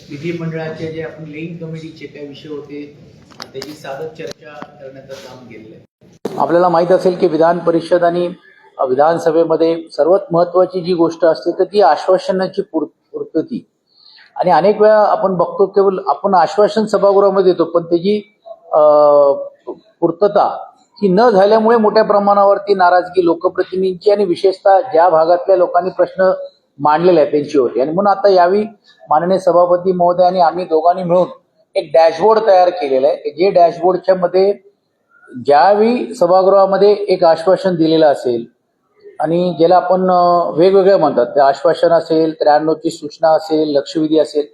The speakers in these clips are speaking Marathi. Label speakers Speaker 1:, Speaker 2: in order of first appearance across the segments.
Speaker 1: विधिमंडळाचे जे आपण लेईंग कमिटीचे काय विषय होते त्याची साधक चर्चा करण्याचं काम केलेलं आहे.
Speaker 2: आपल्याला माहित असेल की विधान परिषद आणि विधानसभेमध्ये सर्वात महत्त्वाची जी गोष्ट असते तर ती आश्वासनाची पूर्तती. आणि अनेक वेळा आपण बघतो केवळ आपण आश्वासन सभागृहामध्ये देतो पण त्याची पूर्तता ही न झाल्यामुळे मोठ्या प्रमाणावरती नाराजगी लोकप्रतिनिधींची आणि विशेषतः ज्या भागातल्या लोकांनी प्रश्न मांडलेले आहेत त्यांची होती. आणि म्हणून आता यावेळी माननीय सभापती महोदय आणि आम्ही दोघांनी मिळून एक डॅशबोर्ड तयार केलेलं आहे. जे डॅशबोर्डच्या मध्ये ज्यावेळी सभागृहामध्ये एक आश्वासन दिलेलं असेल आणि ज्याला आपण वेगवेगळ्या म्हणतात ते आश्वासन असेल 93ची सूचना असेल लक्षवेधी असेल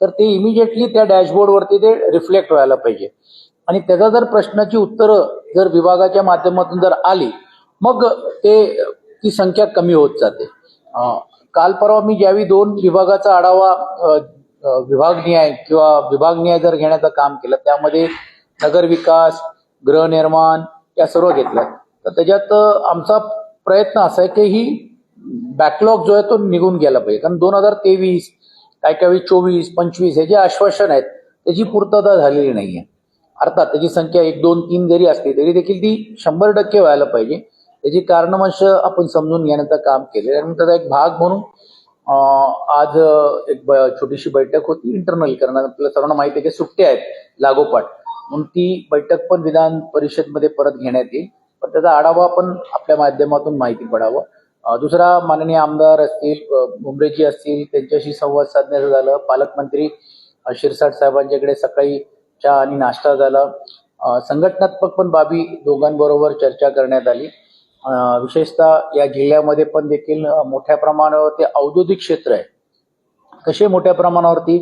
Speaker 2: तर ते इमिजिएटली त्या डॅशबोर्डवरती ते रिफ्लेक्ट व्हायला पाहिजे. आणि त्याचा जर प्रश्नाची उत्तरं जर विभागाच्या माध्यमातून जर आली मग ती संख्या कमी होत जाते. काल परवा मी ज्यावेळी 2 विभागाचा आढावा विभागनिहाय किंवा विभागनिहाय जर घेण्याचं काम केलं त्यामध्ये नगरविकास गृहनिर्माण या सर्व घेतल्या तर त्याच्यात आमचा प्रयत्न असा आहे की ही बॅकलॉग जो आहे तो निघून गेला पाहिजे. कारण 2023 काही 24 25 हे जे आश्वासन आहेत त्याची पूर्तता झालेली नाहीये. अर्थात त्याची संख्या 1 2 3 जरी असली तरी देखील ती 100% व्हायला पाहिजे. त्याची कारणवश आपण समजून घेण्याचं काम केलं. आणि त्याचा एक भाग म्हणून आज एक छोटीशी बैठक होती इंटरनल. कारण आपल्याला सर्वांना माहिती आहे की सुट्ट्या आहेत लागोपाठ म्हणून ती बैठक पण विधान परिषदमध्ये परत घेण्यात येईल. पण त्याचा आढावा पण आपल्या माध्यमातून माहिती पडावं. दुसरा माननीय आमदार असतील भुमरेजी असतील त्यांच्याशी संवाद साधण्याचं झालं. पालकमंत्री शिरसाट साहेबांच्याकडे सकाळी चहा आणि नाश्ता झाला. संघटनात्मक पण बाबी दोघांबरोबर चर्चा करण्यात आली. विशेषतः या जिल्ह्यामध्ये पण देखील मोठ्या प्रमाणावरती औद्योगिक क्षेत्र आहे कसे मोठ्या प्रमाणावरती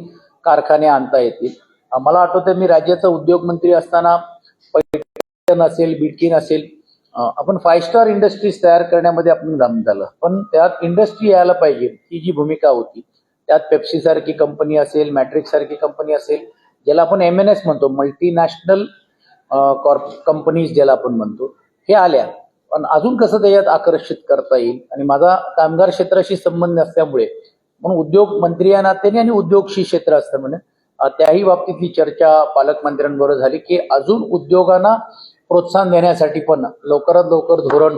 Speaker 2: कारखाने आणता येतील. मला आठवतं मी राज्याचा उद्योग मंत्री असताना पैठण असेल बिडकीन असेल आपण 5 स्टार इंडस्ट्रीज तयार करण्यामध्ये आपण दम झालं. पण त्यात इंडस्ट्री यायला पाहिजे ही जी भूमिका होती त्यात पेप्सी सारखी कंपनी असेल मॅट्रिक्स सारखी कंपनी असेल ज्याला आपण MNS म्हणतो मल्टीनॅशनल कंपनीज ज्याला आपण म्हणतो हे आल्या. पण अजून कसं त्याच्यात आकर्षित करता येईल आणि माझा कामगार क्षेत्राशी संबंध असल्यामुळे म्हणून उद्योग मंत्री या नात्याने आणि उद्योगशी क्षेत्र असल्यामुळे त्याही बाबतीतली चर्चा पालकमंत्र्यांबरोबर झाली की अजून उद्योगांना प्रोत्साहन देण्यासाठी पण लवकरात लवकर धोरण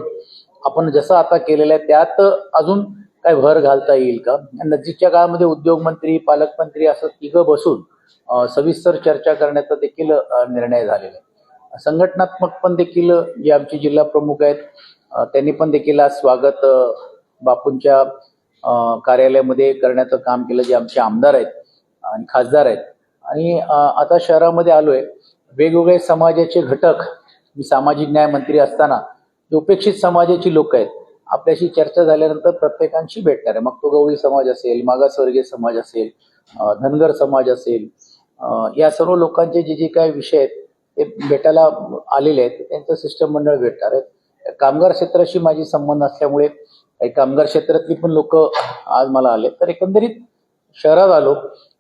Speaker 2: आपण जसं आता केलेलं आहे त्यात अजून काय भर घालता येईल का. नजीकच्या काळामध्ये उद्योग मंत्री पालकमंत्री असं तिघं बसून सविस्तर चर्चा करण्याचा देखील निर्णय झालेला आहे. संघटनात्मक पण देखील जे आमचे जिल्हा प्रमुख आहेत त्यांनी पण देखील आज स्वागत बापूंच्या कार्यालयामध्ये करण्याचं काम केलं. जे आमचे आमदार आहेत आणि खासदार आहेत आणि आता शहरामध्ये आलोय वेगवेगळे समाजाचे घटक मी सामाजिक न्याय मंत्री असताना जे उपेक्षित समाजाची लोक आहेत आपल्याशी चर्चा झाल्यानंतर प्रत्येकांशी भेटणार आहे. मग तो गवळी समाज असेल मागासवर्गीय समाज असेल धनगर समाज असेल या सर्व लोकांचे जे काही विषय आहेत ते भेटायला आलेले आहेत त्यांचं शिष्टमंडळ भेटणार आहे. कामगार क्षेत्राशी माझी संबंध असल्यामुळे काही कामगार क्षेत्रातली पण लोक आज मला आले. तर एकंदरीत शहरात आलो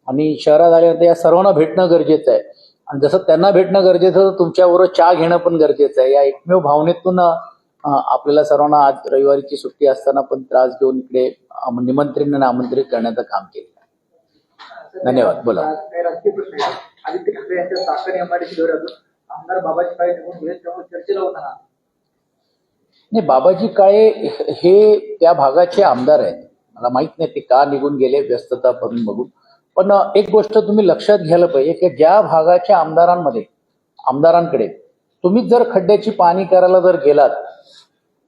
Speaker 2: आणि शहरात आल्यानंतर या सर्वांना भेटणं गरजेचं आहे आणि जसं त्यांना भेटणं गरजेचं तर तुमच्याबरोबर चहा घेणं पण गरजेचं आहे. या एकमेव भावनेतून आपल्याला सर्वांना आज रविवारीची सुट्टी असताना पण त्रास घेऊन इकडे निमंत्रण आणि आमंत्रित करण्याचं काम केलं. धन्यवाद. बोला.
Speaker 3: राजकीय प्रश्न आहे. आदित्य ठाकरे यांच्या चाकण MIDC दौऱ्यातून आमदार बाबाजी काळे निघून गेले त्यामुळे चर्चेला होता ना.
Speaker 2: नाही बाबाजी काळे हे त्या भागाचे आमदार आहेत. मला माहित नाही ते का निघून गेले व्यस्तता करून बघून. पण एक गोष्ट तुम्ही लक्षात घ्यायला पाहिजे की ज्या भागाच्या आमदारांकडे तुम्ही जर खड्ड्याची पाहणी करायला जर गेलात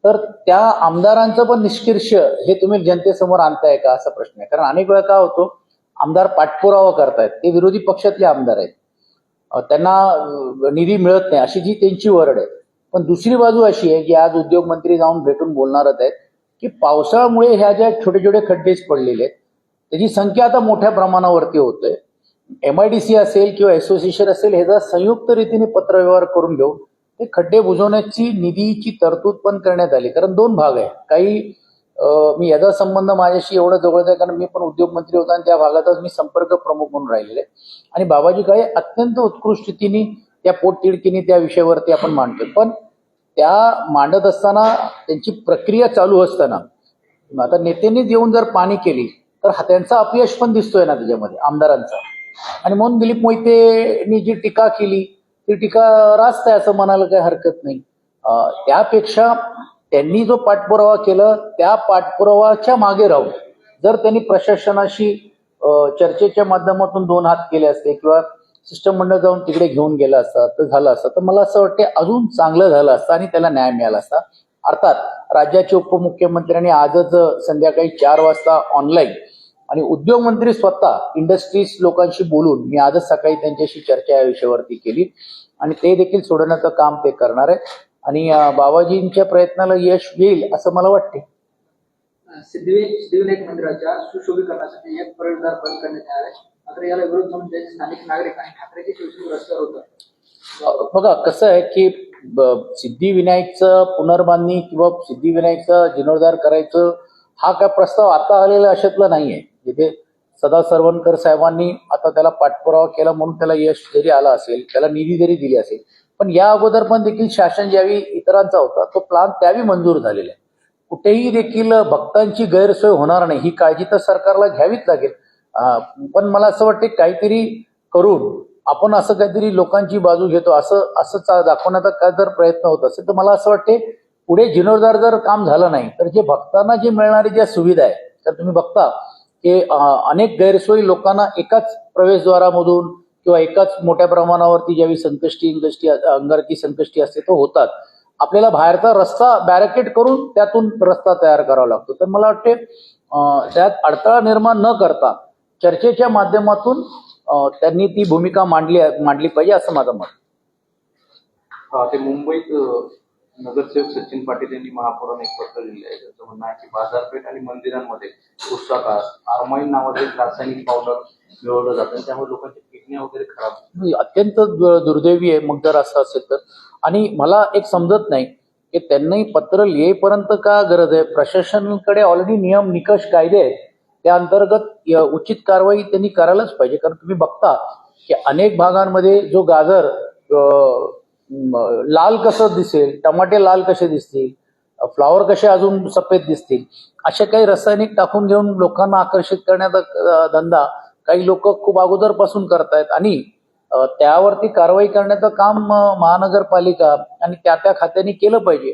Speaker 2: तर त्या आमदारांचं पण निष्कर्ष हे तुम्ही जनतेसमोर आणताय का असा प्रश्न आहे. कारण अनेक वेळा काय होतो आमदार पाठपुरावा करतायत ते विरोधी पक्षातले आमदार आहेत त्यांना निधी मिळत नाही अशी जी त्यांची वरड आहे. पण दुसरी बाजू अशी आहे की आज उद्योग मंत्री जाऊन भेटून बोलणारच आहेत की पावसाळ्यामुळे ह्या ज्या छोटे छोटे खड्डेच पडलेले आहेत त्याची संख्या आता मोठ्या प्रमाणावरती होतोय. MIDC असेल किंवा असोसिएशन असेल ह्याचा संयुक्त रीतीने पत्रव्यवहार करून घेऊन ते खड्डे बुजवण्याची निधीची तरतूद पण करण्यात आली. कारण 2 भाग आहे. काही मी याचा संबंध माझ्याशी एवढा जवळचा आहे कारण मी पण उद्योग मंत्री होता आणि त्या भागातच मी संपर्क प्रमुख म्हणून राहिलेले आणि बाबाजी काळे अत्यंत उत्कृष्ट रीतीने त्या पोटतिडकीने त्या विषयावरती आपण मांडतोय. पण त्या मांडत असताना त्यांची प्रक्रिया चालू असताना आता नेत्यांनी येऊन जर पाणी केली तर त्यांचा अपयश पण दिसतोय ना त्याच्यामध्ये आमदारांचा. आणि म्हणून दिलीप मोहितेंनी जी टीका केली ती टीका रास्त आहे असं म्हणायला काही हरकत नाही. त्यापेक्षा त्यांनी जो पाठपुरावा केला त्या पाठपुरावाच्या मागे राहून जर त्यांनी प्रशासनाशी चर्चेच्या माध्यमातून दोन हात केले असते किंवा शिष्टमंडळ जाऊन तिकडे घेऊन गेला असता तर झालं असतं तर मला असं वाटतं अजून चांगलं झालं असतं आणि त्याला न्याय मिळाला असता. अर्थात राज्याचे उपमुख्यमंत्र्यांनी आजच संध्याकाळी 4 वाजता ऑनलाईन आणि उद्योग मंत्री स्वतः इंडस्ट्रीज लोकांशी बोलून मी आजच सकाळी त्यांच्याशी चर्चा या विषयावरती केली आणि ते देखील सोडवण्याचं काम ते करणार आहे आणि बाबाजींच्या प्रयत्नाला यश येईल असं मला वाटते.
Speaker 3: सिद्धिविनायक मंदिराच्या सुशोभीकरणासाठी एक प्रवेशद्वार बंद करण्यात आले मात्र याला विरोध म्हणून त्याचे स्थानिक नागरिक आणि ठाकरेचे शिवसेना रस्त्यावर होतात.
Speaker 2: बघा कसं आहे की सिद्धिविनायकचं पुनर्बांधणी किंवा सिद्धिविनायकचं जीर्णोद्धार करायचं हा काय प्रस्ताव आता आलेला अशातला नाहीये. जिथे सदा सरवणकर साहेबांनी आता त्याला पाठपुरावा केला म्हणून त्याला यश जरी आला असेल त्याला निधी जरी दिली असेल पण या अगोदर पण देखील शासन ज्यावेळी इतरांचा होता तो प्लान त्यावेळी मंजूर झालेला आहे. कुठेही देखील भक्तांची गैरसोय होणार नाही ही काळजी तर सरकारला घ्यावीच लागेल. पण मला असं वाटतं काहीतरी करून आपण असं काहीतरी लोकांची बाजू घेतो असं दाखवण्याचा काय जर प्रयत्न होत असेल तर मला असं वाटते पुढे जीर्णोद्धार जर काम झालं नाही तर जे भक्तांना जे मिळणारी ज्या सुविधा आहे तर तुम्ही बघता की अनेक गैरसोयी लोकांना एकाच प्रवेशद्वारामधून किंवा एकाच मोठ्या प्रमाणावरती ज्यावेळी अंगारकी संकष्टी असते तो होतात. आपल्याला बाहेरचा रस्ता बॅरिकेड करून त्यातून रस्ता तयार करावा लागतो. तर मला वाटते त्यात अडथळा निर्माण न करता चर्चेच्या माध्यमातून त्यांनी ती भूमिका मांडली पाहिजे असं माझं मत.
Speaker 4: ते मुंबईत नगरसेवक सचिन पाटील यांनी महापौरांना एक पत्र लिहिलं आहे. त्याचं म्हणणं आहे की बाजारपेठ आणि मंदिरांमध्ये पुस्तकात आर्माईन नावाचं एक रासायनिक पावडर मिळवलं जातं त्यामुळे लोकांच्या किडन्या वगैरे खराब.
Speaker 2: अत्यंत दुर्दैवी आहे मग जर असं असेल तर. आणि मला एक समजत नाही की त्यांनी पत्र लिहेपर्यंत का गरज आहे. प्रशासनाकडे ऑलरेडी नियम निकष कायदे आहेत त्या अंतर्गत उचित कारवाई त्यांनी करायलाच पाहिजे. कारण तुम्ही बघता की अनेक भागांमध्ये जो गाजर लाल कसं दिसेल टमाटे लाल कसे दिसतील फ्लावर कसे अजून सफेद दिसतील असे काही रासायनिक टाकून घेऊन लोकांना आकर्षित करण्याचा धंदा काही लोक खूप अगोदरपासून करतायत आणि त्यावरती कारवाई करण्याचं काम महानगरपालिका आणि त्या खात्याने केलं पाहिजे.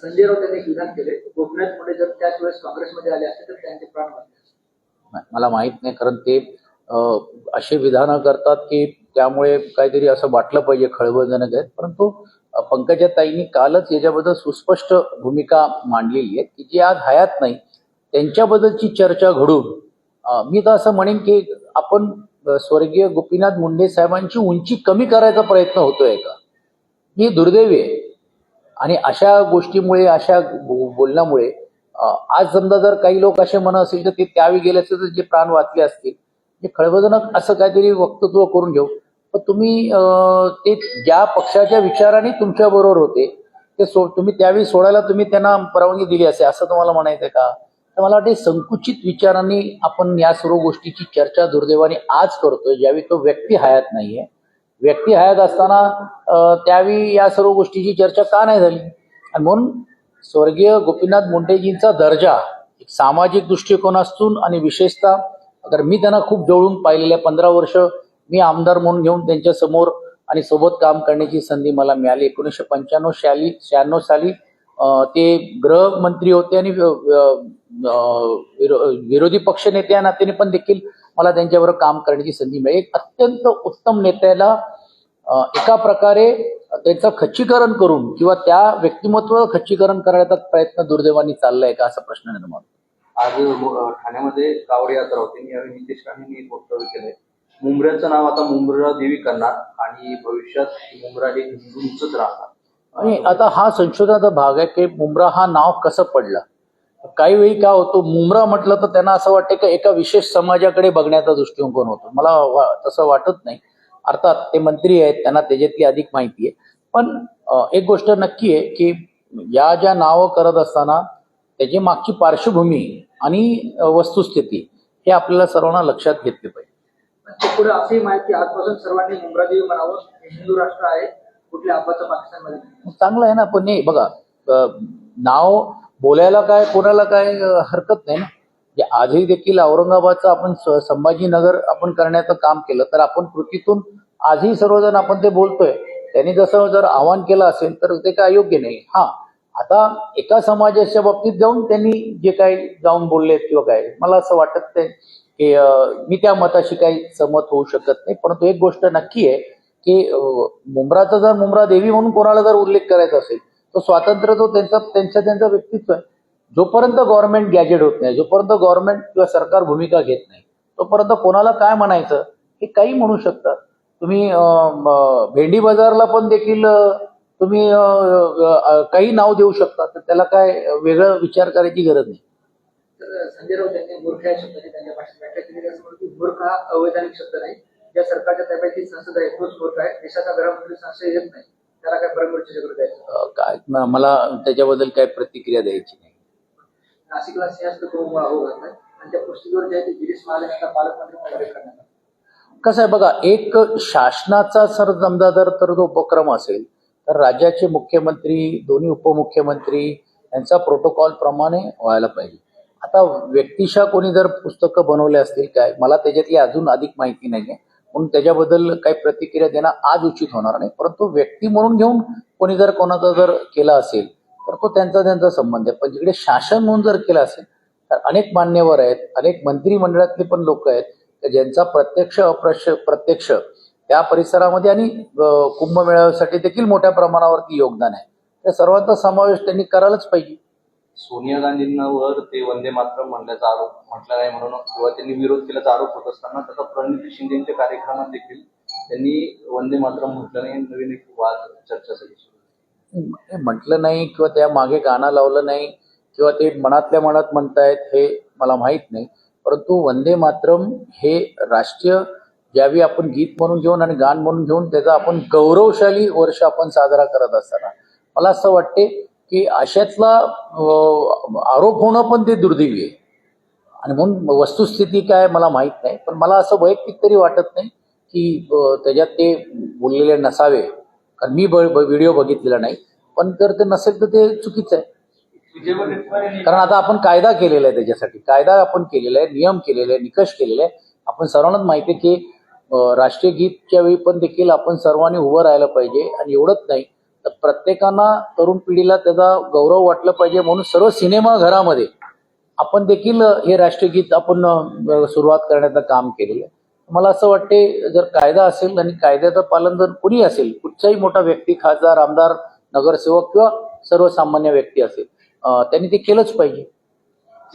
Speaker 3: संजय राऊत यांनी विधान केले गोपीनाथ मुंडे जर त्याच वेळेस काँग्रेसमध्ये आले असते तर त्यांचे प्राण वाचले.
Speaker 2: मला माहित नाही कारण ते असे विधानं करतात की त्यामुळे काहीतरी असं वाटलं पाहिजे खळबळजनक आहेत. परंतु पंकजाताईंनी कालच याच्याबद्दल सुस्पष्ट भूमिका मांडलेली आहे की जी आज हयात नाही त्यांच्याबद्दलची चर्चा घडून मी तर असं म्हणेन की आपण स्वर्गीय गोपीनाथ मुंडे साहेबांची उंची कमी करायचा प्रयत्न होतोय का ही दुर्दैवी आहे. आणि अशा गोष्टीमुळे अशा बोलण्यामुळे आज समजा जर काही लोक असे म्हणत असतील तर ते त्यावेळी गेले असतील तर जे प्राण वाचले असतील हे खळबळजनक असं काहीतरी वक्तव्य करून घेऊ. पण तुम्ही ते ज्या पक्षाच्या विचाराने तुमच्या बरोबर होते ते तुम्ही त्यावेळी सोडायला तुम्ही त्यांना परवानगी दिली असेल असं तुम्हाला म्हणायचं का. तर मला वाटते संकुचित विचारांनी आपण या सर्व गोष्टीची चर्चा दुर्दैवाने आज करतोय ज्यावेळी तो व्यक्ती हयात नाहीये. व्यक्ती हयात असताना त्यावेळी या सर्व गोष्टीची चर्चा का नाही झाली. आणि म्हणून स्वर्गीय गोपीनाथ मुंडेजींचा दर्जा एक सामाजिक दृष्टिकोनातून आणि विशेषतः तर मी त्यांना खूप जवळून पाहिलेल्या 15 वर्ष मी आमदार म्हणून घेऊन त्यांच्या समोर आणि सोबत काम करण्याची संधी मला मिळाली. 1995-96 साली ते गृहमंत्री होते आणि विरोधी पक्ष नेते या नात्याने पण देखील मला त्यांच्याबरोबर काम करण्याची संधी मिळाली. एक अत्यंत उत्तम नेत्याला एका प्रकारे त्याचं खच्चीकरण करून किंवा त्या व्यक्तिमत्वाचं खच्चीकरण करण्याचा प्रयत्न दुर्दैवाने चाललाय का असा प्रश्न निर्माण.
Speaker 4: आज ठाण्यामध्ये कावड यात्रा होती यावेळी नितेश राणेंनी एक वक्तव्य केलंय. मुंब्र्याचं नाव आता मुंब्रा देवी करणार आणि भविष्यात मुंब्रा हे हिंदूंचंच राहणार.
Speaker 2: आणि आता हा संशोधनाचा भाग आहे की मुंब्रा हा नाव कसं पडलं. काही वेळी काय होतो मुंब्रा म्हटलं तर त्यांना असं वाटतं की एका विशेष समाजाकडे बघण्याचा दृष्टिकोन होतो. मला तसं वाटत नाही. अर्थात ते मंत्री आहेत त्यांना त्याच्यातली अधिक माहिती आहे. पण एक गोष्ट नक्की आहे की या ज्या नावं करत असताना त्याची मागची पार्श्वभूमी आणि वस्तुस्थिती हे आपल्याला सर्वांना लक्षात घेतले पाहिजे.
Speaker 3: पुढे अशी माहिती आजपासून सर्वांनी मुंब्रा देवी म्हणावं हिंदू राष्ट्र आहे कुठल्या आपाचं पाकिस्तानमध्ये
Speaker 2: चांगलं आहे ना. पण नाही बघा नाव बोलायला काय कोणाला काय हरकत नाही ना. जे आजही देखील औरंगाबादचं आपण संभाजीनगर आपण करण्याचं काम केलं तर आपण कृतीतून आजही सर्वजण आपण ते बोलतोय. त्यांनी जसं जर आवाहन केलं असेल तर ते काय अयोग्य नाही. हा, आता एका समाजाच्या बाबतीत जाऊन त्यांनी जे काही जाऊन बोलले किंवा काय, मला असं वाटत नाही की मी त्या मताशी काही सहमत होऊ शकत नाही. परंतु एक गोष्ट नक्की आहे की मुंब्राचा जर मुंब्रा देवी म्हणून कोणाला जर उल्लेख करायचा असेल तर स्वातंत्र्य तो त्यांचा व्यक्तित्व आहे. जोपर्यंत गव्हर्नमेंट गॅजेट होत नाही, जोपर्यंत गव्हर्नमेंट किंवा सरकार भूमिका घेत नाही, तोपर्यंत कोणाला काय म्हणायचं हे काही म्हणू शकतात. तुम्ही भेंडी बाजारला पण देखील तुम्ही काही नाव देऊ शकता, तर त्याला काय वेगळं विचार करायची गरज नाही.
Speaker 3: तर संजय राऊत यांनी मूर्ख या शब्दाने त्यांच्या भाषेत व्याख्या केलेली असं म्हणून की मूर्ख हा अवैधानिक शब्द नाही. ज्या सरकारच्या ताब्यात संसद आहे तोच मूर्ख आहे. देशाचा गृहमंत्री संशय येत नाही, त्याला काय परमोर्चेकडे गरज द्यायचं.
Speaker 2: काय मला त्याच्याबद्दल काही प्रतिक्रिया द्यायची नाही.
Speaker 3: नाशिकला सिंहस्थ कुंभमेळा होऊ घातलाय आणि त्या पुस्तकीवर जे आहे ते गिरीश महाजन यांना पालकमंत्री म्हणून उल्लेख करण्यात आला.
Speaker 2: कसं आहे बघा, एक शासनाचा जर समजा तर तो उपक्रम असेल तर राज्याचे मुख्यमंत्री, दोन्ही उपमुख्यमंत्री यांचा प्रोटोकॉल प्रमाणे व्हायला पाहिजे. आता व्यक्तिशः कोणी जर पुस्तकं बनवले असतील काय, मला त्याच्यातली अजून अधिक माहिती नाहीये, म्हणून त्याच्याबद्दल काही प्रतिक्रिया देणं आज उचित होणार नाही. परंतु व्यक्ती म्हणून घेऊन कोणी जर कोणाचा जर केला असेल तर तो त्यांचा संबंध आहे. पण जिकडे शासन म्हणून जर केलं असेल तर अनेक मान्यवर आहेत, अनेक मंत्रिमंडळातले पण लोक आहेत ज्यांचा प्रत्यक्ष अप्रत्यक्ष त्या परिसरामध्ये आणि कुंभमेळ्यासाठी देखील मोठ्या प्रमाणावरती योगदान आहे. त्या सर्वांचा समावेश त्यांनी करायलाच पाहिजे.
Speaker 4: सोनिया गांधींवर ते वंदे मातरम म्हणल्याचा आरोप म्हटला नाही म्हणून किंवा त्यांनी विरोध केल्याचा आरोप होत असताना त्याचा प्रणिती शिंदेच्या कार्यक्रमात देखील त्यांनी वंदे मातरम म्हटलं नाही, नवीन एक वाद चर्चा झाली.
Speaker 2: म्हटलं नाही किंवा त्या मागे गाणं लावलं नाही किंवा ते मनातल्या मनात म्हणतायत हे मला माहित नाही. परंतु वंदे मातरम हे राष्ट्रीय ज्यावेळी आपण गीत म्हणून घेऊन आणि गाण म्हणून घेऊन त्याचा आपण गौरवशाली वर्ष आपण साजरा करत असताना मला असं वाटते की अशातला आरोप होणं पण ते दुर्दैवी आहे. आणि म्हणून वस्तुस्थिती काय मला माहीत नाही, पण मला असं वैयक्तिक तरी वाटत नाही की त्याच्यात ते बोललेले नसावे, कारण मी व्हिडिओ बघितलेला नाही. पण जर ते नसेल तर ते चुकीचं आहे. कारण आता आपण कायदा केलेला आहे, त्याच्यासाठी कायदा आपण केलेला आहे, नियम केलेले आहे, निकष केलेले आहे. आपण सर्वांनाच माहिती आहे की राष्ट्रीय गीतच्या वेळी पण देखील आपण सर्वांनी उभं राहायला पाहिजे. आणि एवढंच नाही तर प्रत्येकांना, तरुण पिढीला त्याचा गौरव वाटलं पाहिजे म्हणून सर्व सिनेमा घरामध्ये आपण देखील हे राष्ट्रीय गीत आपण सुरुवात करण्याचं काम केलेलं आहे. मला असं वाटते जर कायदा असेल आणि कायद्याचं पालन जर कोणी असेल, कुठचाही मोठा व्यक्ती, खासदार, आमदार, नगरसेवक किंवा सर्वसामान्य व्यक्ती असेल, त्यांनी ते केलंच पाहिजे.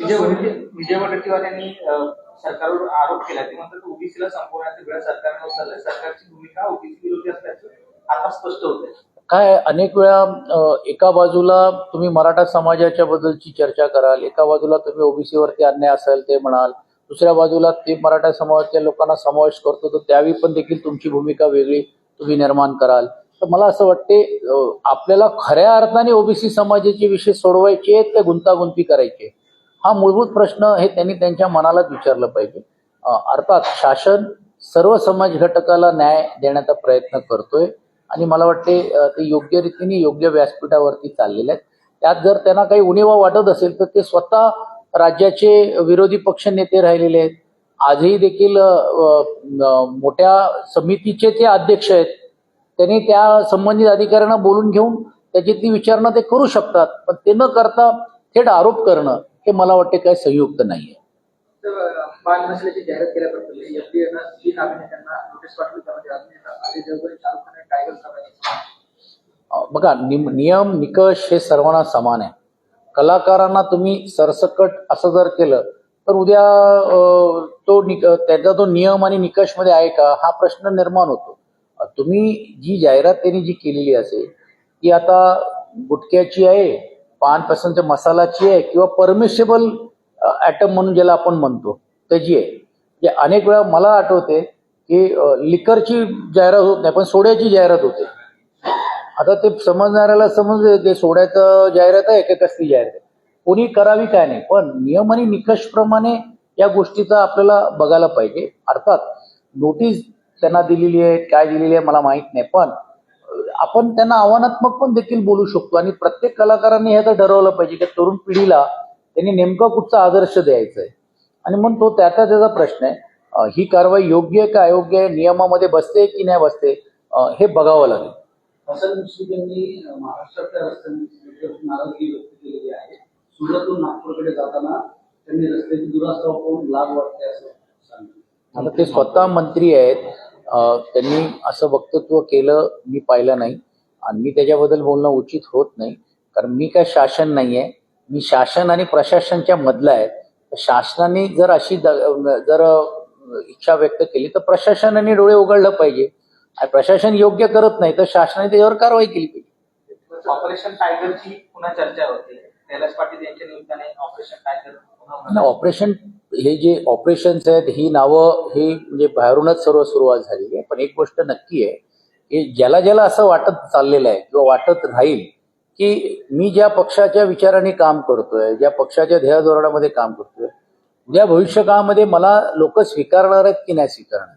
Speaker 4: विजय वडेट्टीवार यांनी सरकारवर आरोप केला, ते म्हणतात ओबीसीला संपवण्याचा वेळ सरकारने उचललाय, सरकारची भूमिका ओबीसी विरोधी असल्याचं आता स्पष्ट होतंय.
Speaker 2: काय अनेक वेळा एका बाजूला तुम्ही मराठा समाजाच्या बद्दलची चर्चा कराल, एका बाजूला तुम्ही ओबीसीवरती अन्याय असेल ते म्हणाल, दुसऱ्या बाजूला ते मराठा समाजाच्या लोकांना समावेश करतो तर त्यावेळी पण देखील तुमची भूमिका वेगळी तुम्ही निर्माण कराल. तर मला असं वाटते आपल्याला खऱ्या अर्थाने ओबीसी समाजाचे विषय सोडवायचे आहेत ते गुंतागुंती करायचे, हा मूलभूत प्रश्न हे त्यांनी त्यांच्या मनालाच विचारलं पाहिजे. अर्थात शासन सर्व समाज घटकाला न्याय देण्याचा प्रयत्न करतोय आणि मला वाटते ते योग्य रीतीने योग्य व्यासपीठावरती चाललेले आहेत. त्यात जर त्यांना काही उणिवा वाटत असेल तर ते स्वतः राज्याचे विरोधी पक्ष नेते राहिलेले आहेत. आजही देखील मोठ्या समितीचे ते अध्यक्ष आहेत. त्यांनी त्या संबंधित अधिकाऱ्यांना बोलून घेऊन त्याची ती विचारणा ते करू शकतात. पण ते न करता थेट आरोप करणं हे मला वाटते काही संयुक्त नाहीये.
Speaker 3: बाल नसल्याची जाहिरात केल्याबद्दल एफडीएनं 3 अभिनेत्यांना नोटीस पाठवली, त्यामध्ये अभिनेता अजय देवगण, शाहरुख खान आणि टायगर श्रॉफ.
Speaker 2: बघा, नियम निकष हे सर्वांना समान आहे. कलाकारांना तुम्ही सरसकट असं जर केलं तर उद्या त्याचा तो नियम आणि निकष मध्ये आहे का हा प्रश्न निर्माण होतो. तुम्ही जी जाहिरात त्यांनी जी केलेली असेल ती आता गुटख्याची आहे, पान पसंत मसालाची आहे किंवा परमिशेबल ॲटम म्हणून ज्याला आपण म्हणतो त्याची आहे. जे अनेक वेळा मला आठवते की लिकरची जाहिरात होत नाही पण सोड्याची जाहिरात होते. आता ते समजणाऱ्याला समजले ते सोड्याचं जाहिरात आहे की कसली जाहिरात आहे, कोणी करावी काय नाही. पण नियम आणि निकषप्रमाणे या गोष्टीचा आपल्याला बघायला पाहिजे. अर्थात नोटीस त्यांना दिलेली आहे, काय दिलेली आहे मला माहित नाही, पण आपण त्यांना आव्हानात्मक पण देखील बोलू शकतो. आणि प्रत्येक कलाकारांनी हे तर ठरवलं पाहिजे की तरुण पिढीला त्यांनी नेमका कुठचा आदर्श द्यायचा आहे. आणि म्हणून तो त्याचा प्रश्न आहे. ही कारवाई योग्य आहे का अयोग्य आहे, नियमामध्ये बसते की नाही बसते, हे बघावं लागेल.
Speaker 5: हसन मुश्रीफ यांनी महाराष्ट्रातल्या रस्त्यांची नाराजगी व्यक्त केलेली आहे. सुरतहून नागपूरकडे जाताना त्यांनी रस्त्याची दुरावस्था पाहून लाज वाटते असं सांगितलं.
Speaker 2: आता ते स्वतः मंत्री आहेत, त्यांनी असं वक्तव्य केलं मी पाहिलं नाही आणि मी त्याच्याबद्दल बोलणं उचित होत नाही, कारण मी काय शासन नाही आहे, मी शासन आणि प्रशासनच्या मधला आहे. तर शासनाने जर अशी जर इच्छा व्यक्त केली तर प्रशासनाने डोळे उघडलं पाहिजे. आणि प्रशासन योग्य करत नाही तर शासनाने त्याच्यावर कारवाई केली पाहिजे.
Speaker 6: ऑपरेशन टायगरची पुन्हा चर्चा होते. कैलास पाटील यांच्या निमित्ताने ऑपरेशन टायगर
Speaker 2: ऑपरेशन, हे जे ऑपरेशन्स आहेत ही नावं ही म्हणजे बाहेरूनच सर्व सुरुवात झालेली आहे. पण एक गोष्ट नक्की आहे की ज्याला ज्याला असं वाटत चाललेलं आहे किंवा वाटत राहील की मी ज्या पक्षाच्या विचाराने काम करतोय, ज्या पक्षाच्या ध्येय धोरणामध्ये काम करतोय, उद्या भविष्यकाळामध्ये मला लोक स्वीकारणार आहेत की नाही स्वीकारणार.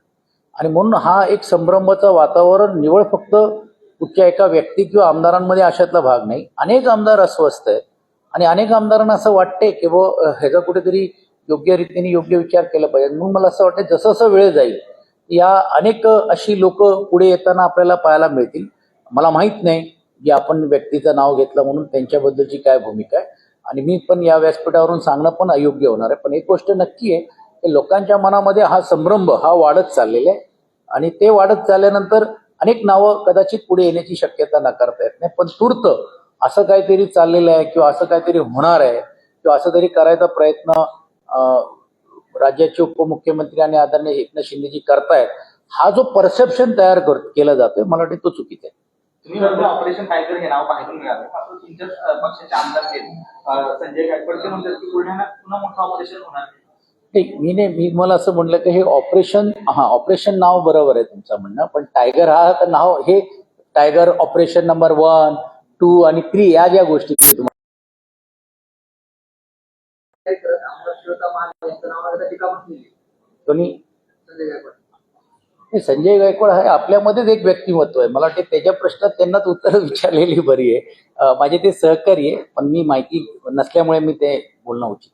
Speaker 2: आणि म्हणून हा एक संभ्रमाचं वातावरण निवळ फक्त कुठच्या एका व्यक्ती किंवा आमदारांमध्ये अशातला भाग नाही. अनेक आमदार अस्वस्थ आहेत आणि अनेक आमदारांना असं वाटतंय की ह्याचा कुठेतरी योग्य रीतीने योग्य विचार केला पाहिजे. म्हणून मला असं वाटतं जसं जसं वेळ जाईल या अनेक अशी लोक पुढे येताना आपल्याला पाहायला मिळतील. मला माहित नाही की आपण व्यक्तीचं नाव घेतलं म्हणून त्यांच्याबद्दलची काय भूमिका आहे आणि मी पण या व्यासपीठावरून सांगणं पण अयोग्य होणार आहे. पण एक गोष्ट नक्की आहे की लोकांच्या मनामध्ये हा संभ्रम हा वाढत चाललेला आहे आणि ते वाढत चालल्यानंतर अनेक नावं कदाचित पुढे येण्याची शक्यता नाकारता येत नाही. पण तूर्त असं काहीतरी चाललेलं आहे किंवा असं काहीतरी होणार आहे किंवा असं तरी करायचा प्रयत्न राज्याचे उपमुख्यमंत्री आणि आदरणीय एकनाथ शिंदेजी करतायत, हा जो परसेप्शन तयार केला जातोय मला वाटतं तो चुकीचा आहे.
Speaker 6: तुम्ही म्हणता ऑपरेशन टायगर हे नाव पाहायला मिळालं, मात्र तुमच्याच पक्षाचे आमदार आहेत संजय गायकवाड ते म्हणतात की बुलढाण्यात पुन्हा मोठं ऑपरेशन होणार आहे.
Speaker 2: मी मला असं म्हटलं की हे ऑपरेशन नाव बरोबर आहे तुमचं म्हणणं, पण टायगर हा नाव हे टायगर ऑपरेशन नंबर 1, 2 आणि 3 या ज्या गोष्टी
Speaker 3: आमदार शिवता महाल यांचं नाव टीका पण केली
Speaker 2: कोणी
Speaker 3: संजय गायकवाड.
Speaker 2: हे संजय गायकवाड हे आपल्यामध्येच एक व्यक्तिमत्व आहे. मला वाटते त्याच्या प्रश्नात त्यांनाच उत्तर विचारलेली बरी आहे. माझे ते सहकारी आहे पण मी माहिती नसल्यामुळे मी ते बोलणं उचित.